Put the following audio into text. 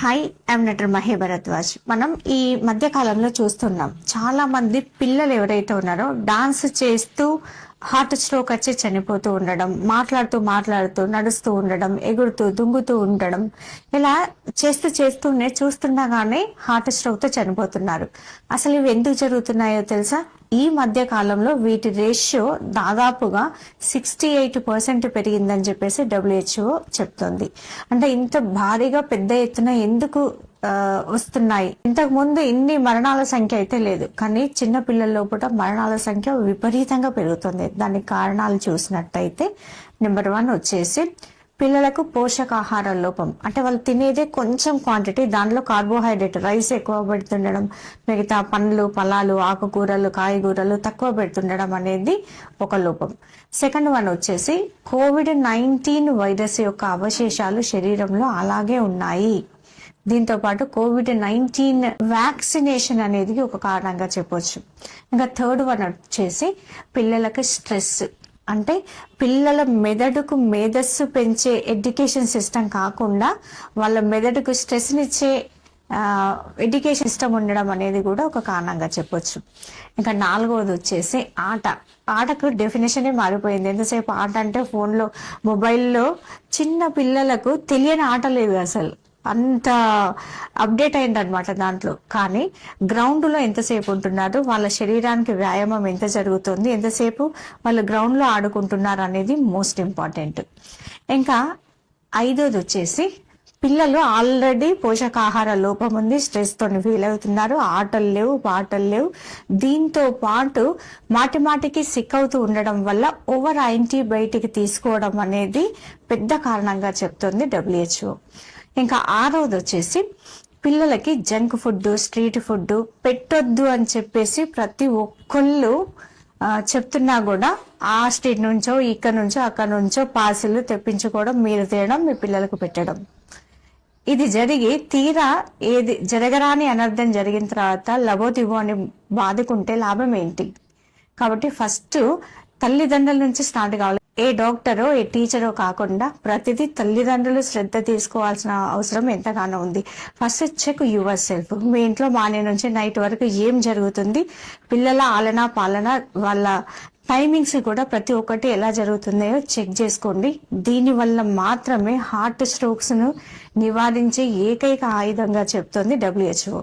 Hi, I'm నటర్ మహే భరద్వాజ్. మనం ఈ మధ్య కాలంలో చూస్తున్నాం, చాలా మంది పిల్లలు ఎవరైతే ఉన్నారో డాన్స్ చేస్తూ హార్ట్ స్ట్రోక్ వచ్చి చనిపోతూ ఉండడం, మాట్లాడుతూ నడుస్తూ ఉండడం, ఎగురుతూ దుంగుతూ ఉండడం, ఇలా చేస్తూనే చూస్తుండగానే హార్ట్ స్ట్రోక్ తో చనిపోతున్నారు. అసలు ఇవి ఎందుకు జరుగుతున్నాయో తెలుసా? ఈ మధ్య కాలంలో వీటి రేషియో దాదాపుగా 68% పెరిగిందని చెప్పేసి WHO చెప్తోంది. అంటే ఇంత భారీగా పెద్ద ఎత్తున ఎందుకు వస్తున్నాయి? ఇంతకు ముందు ఇన్ని మరణాల సంఖ్య అయితే లేదు, కానీ చిన్న పిల్లల్లో కూడా మరణాల సంఖ్య విపరీతంగా పెరుగుతుంది. దానికి కారణాలు చూసినట్టయితే నెంబర్ 1 వచ్చేసి పిల్లలకు పోషకాహార లోపం. అంటే వాళ్ళు తినేదే కొంచెం క్వాంటిటీ, దాంట్లో కార్బోహైడ్రేట్ రైస్ ఎక్కువ పెడుతుండడం, మిగతా పండ్లు ఫలాలు ఆకుకూరలు కాయగూరలు తక్కువ పెడుతుండడం అనేది ఒక లోపం. సెకండ్ 1 వచ్చేసి COVID-19 వైరస్ యొక్క అవశేషాలు శరీరంలో అలాగే ఉన్నాయి. దీంతో పాటు COVID-19 వ్యాక్సినేషన్ అనేది ఒక కారణంగా చెప్పొచ్చు. ఇంకా థర్డ్ 1 వచ్చేసి పిల్లలకి స్ట్రెస్. అంటే పిల్లల మెదడుకు మేధస్సు పెంచే ఎడ్యుకేషన్ సిస్టమ్ కాకుండా వాళ్ళ మెదడుకు స్ట్రెస్నిచ్చే ఎడ్యుకేషన్ సిస్టమ్ ఉండడం అనేది కూడా ఒక కారణంగా చెప్పొచ్చు. ఇంకా 4వది వచ్చేసి ఆటకు డెఫినేషనే మారిపోయింది. ఎంతసేపు ఆట అంటే ఫోన్లో మొబైల్లో చిన్న పిల్లలకు తెలియని ఆట లేదు, అసలు అంత అప్డేట్ అయిందనమాట దాంట్లో. కానీ గ్రౌండ్లో ఎంతసేపు ఉంటున్నారు, వాళ్ళ శరీరానికి వ్యాయామం ఎంత జరుగుతుంది, ఎంతసేపు వాళ్ళు గ్రౌండ్లో ఆడుకుంటున్నారు అనేది మోస్ట్ ఇంపార్టెంట్. ఇంకా 5వది వచ్చేసి పిల్లలు ఆల్రెడీ పోషకాహార లోపం ఉంది, స్ట్రెస్ తోని ఫీల్ అవుతున్నారు, ఆటలు లేవు పాటలు లేవు. దీంతో పాటు మాటికి సిక్ అవుతూ ఉండడం వల్ల ఓవర్ యాంటీబయాటిక్ తీసుకోవడం అనేది పెద్ద కారణంగా చెప్తుంది WHO. ఇంకా 6వది వచ్చేసి పిల్లలకి జంక్ ఫుడ్, స్ట్రీట్ ఫుడ్ పెట్టొద్దు అని చెప్పేసి ప్రతి ఒక్కళ్ళు చెప్తున్నా కూడా ఆ స్ట్రీట్ నుంచో ఇక్కడ నుంచో అక్కడ నుంచో పార్సిల్ తెప్పించుకోవడం, మీరు తినడం, మీ పిల్లలకు పెట్టడం. ఇది జరిగి తీరా ఏది జరగరాని అనర్థం జరిగిన తర్వాత లబోదిబో అని బాదుకుంటే లాభం ఏంటి? కాబట్టి ఫస్ట్ తల్లిదండ్రుల నుంచి స్టార్ట్ కావాలి. ఏ డాక్టరో ఏ టీచరో కాకుండా ప్రతిదీ తల్లిదండ్రులు శ్రద్ధ తీసుకోవాల్సిన అవసరం ఎంతగానో ఉంది. First check yourself. మీ ఇంట్లో మార్నింగ్ నుంచి నైట్ వరకు ఏం జరుగుతుంది, పిల్లల ఆలన పాలన, వాళ్ళ టైమింగ్స్ కూడా ప్రతి ఒక్కటి ఎలా జరుగుతున్నాయో చెక్ చేసుకోండి. దీని వల్ల మాత్రమే హార్ట్ స్ట్రోక్స్ ను నివారించే ఏకైక ఆయుధంగా చెప్తోంది WHO.